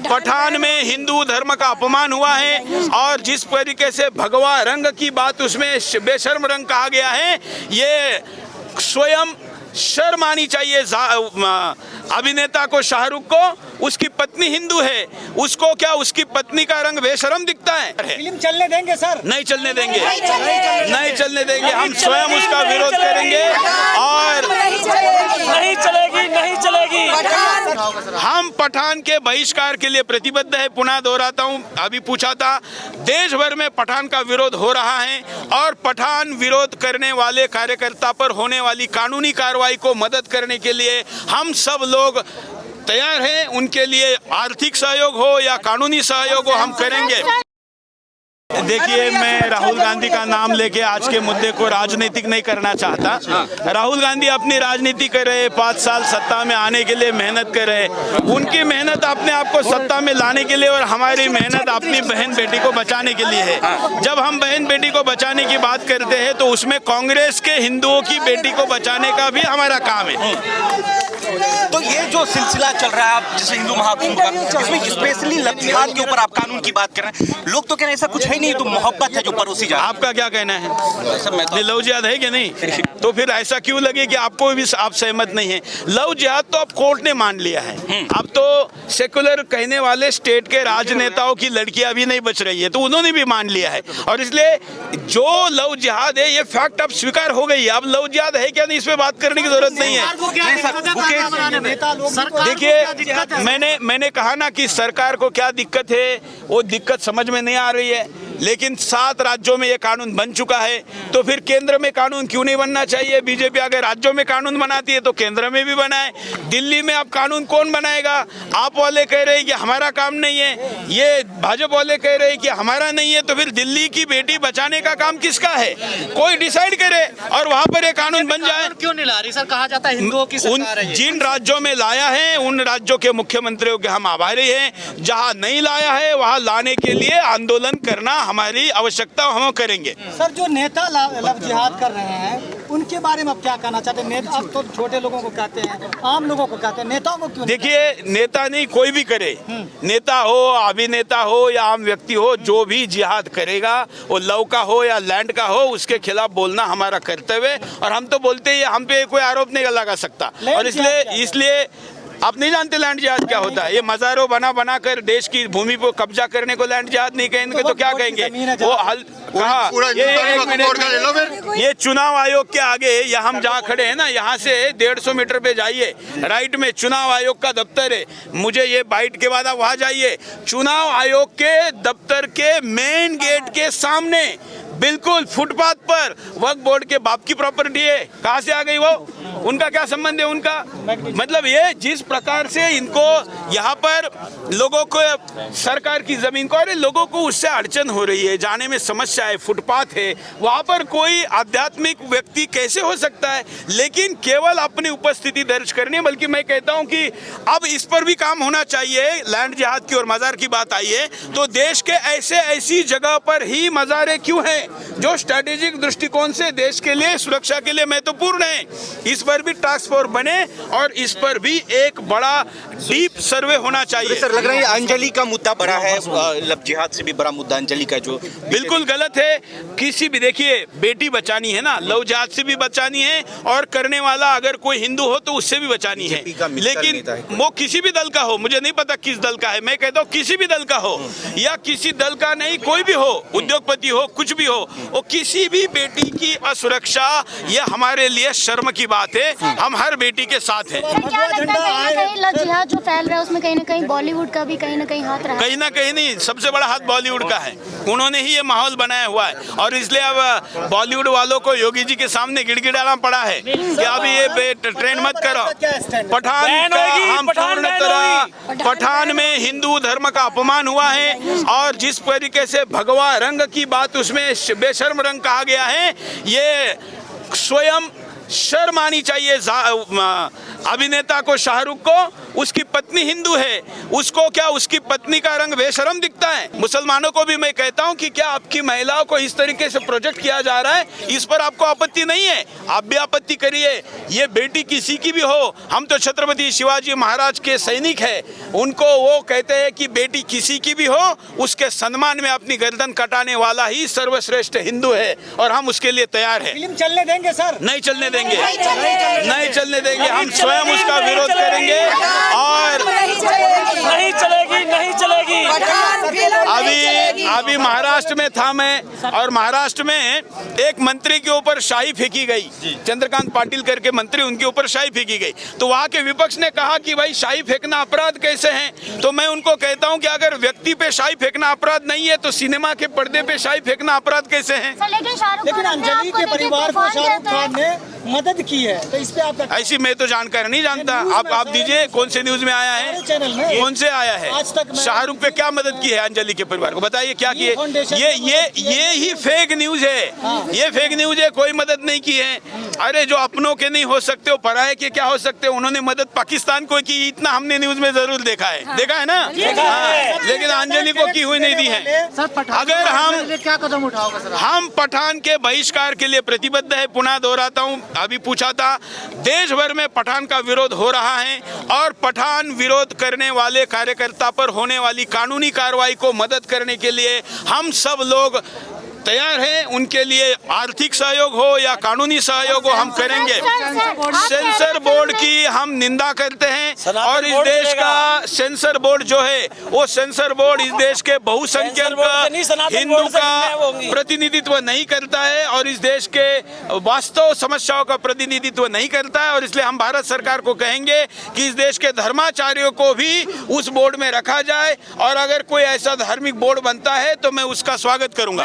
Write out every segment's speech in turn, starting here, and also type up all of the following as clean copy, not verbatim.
पठान में हिंदू धर्म का अपमान हुआ है और जिस तरीके से भगवा रंग की बात उसमें बेशर्म रंग कहा गया है, ये स्वयं शर्म आनी चाहिए अभिनेता को, शाहरुख को। उसकी पत्नी हिंदू है, उसको क्या उसकी पत्नी का रंग बेशर्म दिखता है? फिल्म चलने देंगे सर? नहीं चलने देंगे, नहीं चलने देंगे। हम स्वयं उसका विरोध करेंगे और नहीं चलेगी, नहीं चलेगी। हम पठान के बहिष्कार के लिए प्रतिबद्ध है। पुनः दोहराता हूं, अभी पूछा था, देश भर में पठान का विरोध हो रहा है और पठान विरोध करने वाले कार्यकर्ता पर होने वाली कानूनी कार्रवाई को मदद करने के लिए हम सब लोग तैयार हैं। उनके लिए आर्थिक सहयोग हो या कानूनी सहयोग हो, हम करेंगे। देखिए, मैं राहुल गांधी का नाम लेके आज के मुद्दे को राजनीतिक नहीं करना चाहता। राहुल गांधी अपनी राजनीति कर रहे, 5 साल सत्ता में आने के लिए मेहनत कर रहे। उनकी मेहनत अपने आप को सत्ता में लाने के लिए और हमारी मेहनत अपनी बहन बेटी को बचाने के लिए है। जब हम बहन बेटी को बचाने की बात करते हैं तो उसमें कांग्रेस के हिंदुओं की बेटी को बचाने का भी हमारा काम है। तो ये जो सिलसिला चल रहा है, आप जैसे हिंदू महाकुंभ का, इसमें स्पेशली लव जिहाद के ऊपर आप कानून की बात कर रहे हैं। लोग तो कह रहे हैं ऐसा कुछ है नहीं, तो मोहब्बत है जो परोसी जा। आपका क्या कहना है? सर, मैं लव जिहाद है कि नहीं? तो फिर ऐसा क्यों लगे कि आपको भी आप सहमत नहीं है? लव जिहाद तो अब कोर्ट ने मान लिया है। अब तो सेकुलर कहने वाले स्टेट के राजनेताओं की लड़कियां भी नहीं बच रही है, तो उन्होंने भी मान लिया है। और इसलिए जो लव जिहाद है ये फैक्ट अब स्वीकार हो गई है। अब लव जिहाद है क्या नहीं, इस पे बात करने की जरूरत नहीं है। देखिए, मैंने कहा ना कि सरकार को क्या दिक्कत है, वो दिक्कत समझ में नहीं आ रही है। लेकिन 7 राज्यों में ये कानून बन चुका है, तो फिर केंद्र में कानून क्यों नहीं बनना चाहिए? बीजेपी अगर राज्यों में कानून बनाती है तो केंद्र में भी बनाए। दिल्ली में अब कानून कौन बनाएगा? आप वाले कह रहे हैं कि हमारा काम नहीं है, ये भाजपा वाले कह रहे हैं कि हमारा नहीं है, तो फिर दिल्ली की बेटी बचाने का काम किसका है? कोई डिसाइड करे और वहां पर ये कानून बन जाए। क्यों नहीं ला रही सर? कहा जाता है हिंदुओं की सरकार है। जिन राज्यों में लाया है उन राज्यों के मुख्यमंत्रियों के हम आभारी हैं। जहां नहीं लाया है वहां लाने के लिए आंदोलन करना हमारी आवश्यकता, हम करेंगे। सर, जो नेता लव जिहाद कर रहे हैं उनके बारे में आप क्या कहना चाहते हैं? नेता अब तो छोटे लोगों को कहते हैं, आम लोगों को कहते हैं, नेताओं को क्यों? देखिए, नेता नहीं कोई भी करे, नेता हो, अभिनेता हो या आम व्यक्ति हो, जो भी जिहाद करेगा, वो लव का हो या लैंड का हो, उसके खिलाफ बोलना हमारा कर्तव्य है। और हम तो बोलते ही, हम पे कोई आरोप नहीं लगा सकता। और इसलिए आप नहीं जानते लैंड जिहाद क्या होता है? ये मज़ारों बना कर देश की भूमि को कब्जा करने को लैंड जिहाद नहीं कहेंगे तो क्या कहेंगे? वो हल कहा। ये चुनाव आयोग के आगे, या हम जहाँ खड़े हैं ना, यहाँ से 150 मीटर पे जाइए, राइट में चुनाव आयोग का दफ्तर है। मुझे ये बाइट के बाद आप वहाँ जाइए, चुनाव आयोग के दफ्तर के मेन गेट के सामने बिल्कुल फुटपाथ पर वक्फ बोर्ड के बाप की प्रॉपर्टी है। कहाँ से आ गई वो? उनका क्या संबंध है उनका? मतलब ये जिस प्रकार से इनको यहाँ पर लोगों को, सरकार की जमीन को, अरे लोगों को उससे अड़चन हो रही है, जाने में समस्या है, फुटपाथ है, वहाँ पर कोई आध्यात्मिक व्यक्ति कैसे हो सकता है? लेकिन केवल अपनी उपस्थिति दर्ज करनी, बल्कि मैं कहता हूँ कि अब इस पर भी काम होना चाहिए। लैंड जिहाद की और मज़ार की बात आई है तो देश के ऐसी जगह पर ही मज़ारें क्यों हैं जो स्ट्रैटेजिक दृष्टिकोण से देश के लिए, सुरक्षा के लिए महत्वपूर्ण है? इस पर भी टास्क फोर्स बने और इस पर भी एक बड़ा डीप सर्वे होना चाहिए। सर, लग रहा है अंजलि का मुद्दा बड़ा है, लव जिहाद से भी बड़ा मुद्दा अंजलि का, जो बिल्कुल गलत है। किसी भी, देखिए, बेटी बचानी है ना, लव जिहाद से भी बचानी है और करने वाला अगर कोई हिंदू हो तो उससे भी बचानी है। लेकिन वो किसी भी दल का हो, मुझे नहीं पता किस दल का है, मैं कहता हूँ किसी भी दल का हो या किसी दल का नहीं, कोई भी हो, उद्योगपति हो, कुछ भी हो, वो किसी भी बेटी की असुरक्षा, यह हमारे लिए शर्म की बात है। हम हर बेटी के साथ हैं। क्या लगता है लव जिहाद जो फैल रहा है उसमें कहीं ना कहीं बॉलीवुड का भी कहीं ना कहीं हाथ रहा है? कहीं ना कहीं नहीं, सबसे बड़ा हाथ बॉलीवुड का है। उन्होंने ही ये माहौल बनाया हुआ है और इसलिए अब बॉलीवुड वालों को योगी जी के सामने गिड़गिड़ाना पड़ा है कि अब ये ट्रेंड मत करो। पठान का हम पूर्ण तरह, पठान में हिंदू धर्म का अपमान हुआ है और जिस तरीके से भगवा रंग की बात उसमें बेशर्म रंग कहा गया है, ये स्वयं शर्म आनी चाहिए अभिनेता को, शाहरुख को, उसकी पत्नी हिंदू है, उसको क्या उसकी पत्नी का रंग बेशरम दिखता है? मुसलमानों को भी मैं कहता हूं कि क्या आपकी महिलाओं को इस तरीके से प्रोजेक्ट किया जा रहा है, इस पर आपको आपत्ति नहीं है? आप भी आपत्ति करिए। ये बेटी किसी की भी हो, हम तो छत्रपति शिवाजी महाराज के सैनिक हैं, उनको वो कहते हैं कि बेटी किसी की भी हो, उसके सम्मान में अपनी गर्दन कटाने वाला ही सर्वश्रेष्ठ हिंदू है, और हम उसके लिए तैयार हैं। फिल्म चलने देंगे सर? नहीं चलने देंगे, नहीं चलने देंगे। हम स्वयं उसका विरोध करेंगे। और नहीं चलेगी, नहीं चलेगी। अभी महाराष्ट्र में था मैं, और महाराष्ट्र में एक मंत्री के ऊपर शाही फेंकी गई, चंद्रकांत पाटिल करके मंत्री, उनके ऊपर शाही फेंकी गई। तो वहाँ के विपक्ष ने कहा कि भाई शाही फेंकना अपराध कैसे है? तो मैं उनको कहता हूँ कि अगर व्यक्ति पे शाही फेंकना अपराध नहीं है तो सिनेमा के पर्दे पे शाही फेंकना अपराध कैसे है? लेकिन अंजलि के परिवार को शाहरुख खान ने मदद की है, तो इस पे आप ऐसी मैं तो जानकारी नहीं जानता। आप दीजिए कौन से न्यूज में आया है, चैनल में कौन से आया है? आज तक शाहरुख पे क्या मदद की है अंजलि के परिवार को? बताइए क्या किए? ये ही फेक न्यूज है, ये फेक न्यूज है। कोई मदद नहीं की है। अरे जो अपनों के नहीं हो सकते वो पराये के क्या हो सकते? उन्होंने मदद पाकिस्तान को की, इतना हमने न्यूज में जरूर देखा है, देखा है ना? लेकिन अंजलि को की हुई नहीं दी है। अगर हम क्या कदम उठाओगे सर? हम पठान के बहिष्कार के लिए प्रतिबद्ध है। पुनः दोहराता हूं, अभी पूछा था, देश भर में पठान का विरोध हो रहा है, और पठान विरोध करने वाले कार्यकर्ता पर होने वाली कानूनी कार्रवाई को मदद करने के लिए हम सब लोग तैयार हैं। उनके लिए आर्थिक सहयोग हो या कानूनी सहयोग हो, हम करेंगे। सेंसर बोर्ड की हम निंदा करते हैं, और इस देश का सेंसर बोर्ड जो है, वो सेंसर बोर्ड इस देश के बहुसंख्यक हिंदू का प्रतिनिधित्व नहीं करता है, और इस देश के वास्तव समस्याओं का प्रतिनिधित्व नहीं करता है। और इसलिए हम भारत सरकार को कहेंगे कि इस देश के धर्माचार्यों को भी उस बोर्ड में रखा जाए, और अगर कोई ऐसा धार्मिक बोर्ड बनता है तो मैं उसका स्वागत करूंगा।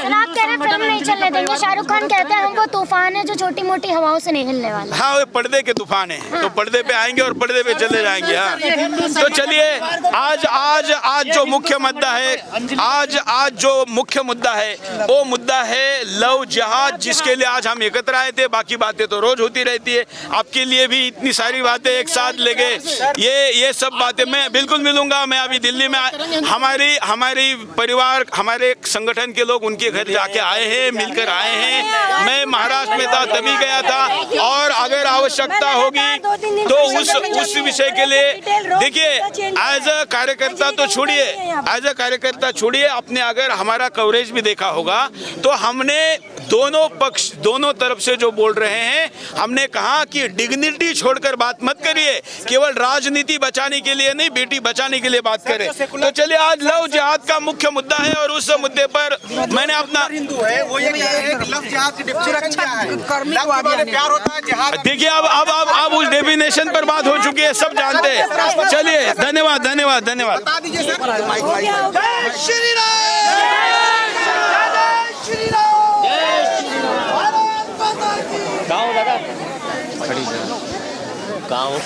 फिल्म नहीं चलने देंगे। शाहरुख खान कहते हैं हम वो तूफान है जो छोटी मोटी हवाओं से नहीं हिलने वाला। हाँ, वो पर्दे के तूफान है, तो पर्दे पे आएंगे और पर्दे पे चले जाएंगे। हाँ, तो चलिए आज जो मुख्य मुद्दा है, आज जो मुख्य मुद्दा है, वो मुद्दा है लव जिहाद, जिसके लिए आज हम एकत्र आए थे। बाकी बातें तो रोज होती रहती है, आपके लिए भी इतनी सारी बातें एक साथ लेके ये सब बातें मैं बिल्कुल मिलूंगा। मैं अभी दिल्ली में हमारी परिवार, हमारे संगठन के लोग उनके घर जाके आए हैं, मिलकर आए हैं। मैं महाराष्ट्र में था तभी गया था, और अगर आवश्यकता होगी तो उस विषय के लिए देखिए, एज अ कार्यकर्ता तो छोड़िए, आपने अगर हमारा कवरेज भी देखा होगा तो हमने दोनों पक्ष, दोनों तरफ से जो बोल रहे हैं, हमने कहा कि डिग्निटी छोड़कर बात मत करिए, केवल राजनीति बचाने के लिए नहीं, बेटी बचाने के लिए बात करें। तो चलिए, आज लव जिहाद का मुख्य मुद्दा है, और उस मुद्दे पर मैंने अपना देखिए, अब उस डेफिनेशन पर बात हो चुकी है, सब जानते हैं। चलिए, धन्यवाद। गाँव